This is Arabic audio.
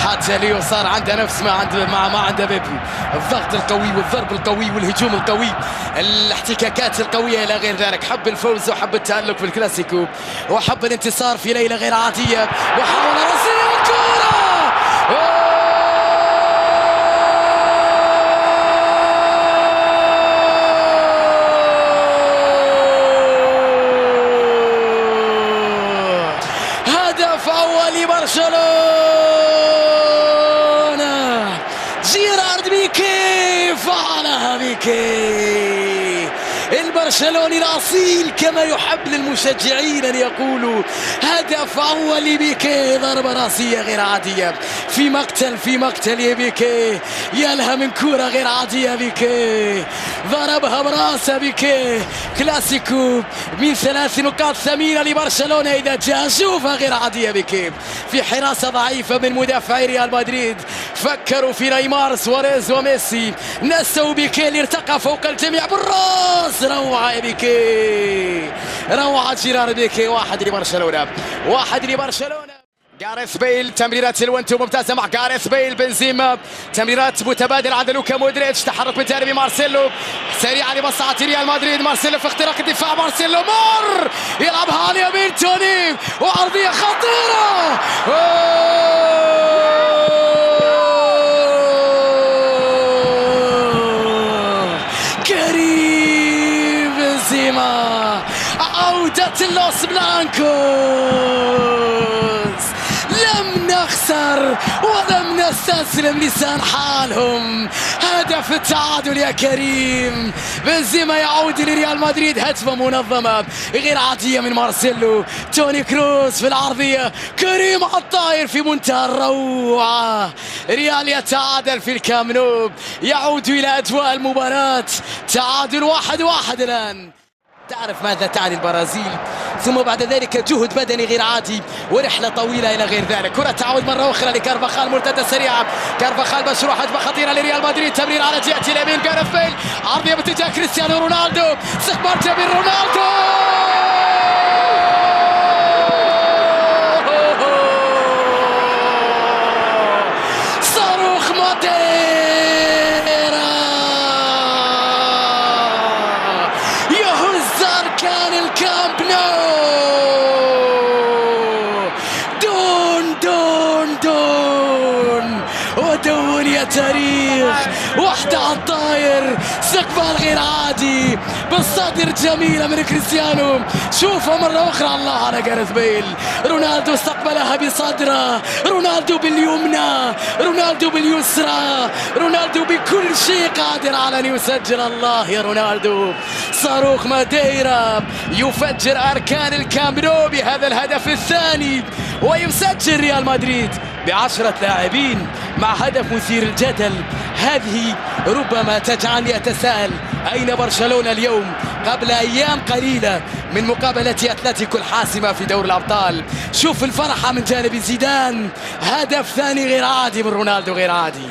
حتى ليو صار عنده نفس ما عنده بيبي، الضغط القوي والضرب القوي والهجوم القوي، الاحتكاكات القويه الى غير ذلك. حب الفوز وحب التألق في الكلاسيكو وحب الانتصار في ليله غير عاديه، وحاول راسيه والكره هدف اول لبرشلونه. جيرارد بيكي فعلها بيكي، البرشلوني الأصيل كما يحب للمشجعين أن يقولوا. هدف أول لبيكي، ضربة راسية غير عادية في مقتل يا بيكي، يلها من كرة غير عادية بيكي، ضربها براسه بيكي. كلاسيكو من 3 نقاط ثمينة لبرشلونة إذا جاء، شوفها غير عادية بيكي في حراسة ضعيفة من مدافعي ريال مدريد. فكروا في نيمار سواريز وميسي، نسوا بيكي اللي ارتقى فوق الجميع بالراس. روعة يا بيكي، روعة جيرارد بيكي. 1 لبرشلونة، 1 لبرشلونة. جاريث بيل، تمريرات الونتو ممتازة مع جاريث بيل. بنزيما، تمريرات متبادلة عند لوكا مودريتش، تحرك من جانب مارسيلو سريعا لمصلحة ريال مدريد. مارسيلو في اختراق الدفاع، مارسيلو مر يلعبها على اليمين توني، وعرضية خطيرة. كريم بنزيما، عودة اللوس بلانكوس. لم نخسر ولم نستسلم لسان حالهم. هدف التعادل يا كريم بنزيما يعود لريال مدريد. هجمة منظمة غير عادية من مارسيلو، توني كروز في العرضية، كريم على الطاير في منتهى الروعة. ريال يتعادل في الكامب نو، يعود إلى أجواء المباراة. تعادل 1-1 الآن. تعرف ماذا تعني البرازيل، ثم بعد ذلك جهد بدني غير عادي ورحلة طويلة إلى غير ذلك. كرة تعود مرة أخرى لكارفاخال، مرتدة سريعة، كارفاخال مشروع، هجمة خطيرة لريال مدريد، تمرير على جهة اليمين، جاريث بيل، عرضية باتجاه كريستيانو رونالدو، استقبال جميل رونالدو، صاروخ ماديرا، يهز أركان الكامب نو. ودون يا تاريخ، واحدة على الطاير، استقبال غير عادي بالصدر، جميلة من كريستيانو. شوفها مرة أخرى، الله على جاريث بيل. رونالدو استقبلها بصدره، رونالدو باليمنى، رونالدو باليسرى، رونالدو بكل شيء قادر على أن يسجل. الله يا رونالدو. صاروخ ماديرا يفجر أركان الكامب نو بهذا الهدف الثاني، ويسجل ريال مدريد ب10 لاعبين مع هدف مثير الجدل. هذه ربما تجعلني أتساءل أين برشلونة اليوم قبل أيام قليلة من مقابلة أتلتيكو الحاسمة في دور الأبطال. شوف الفرحة من جانب زيدان، هدف ثاني غير عادي من رونالدو غير عادي.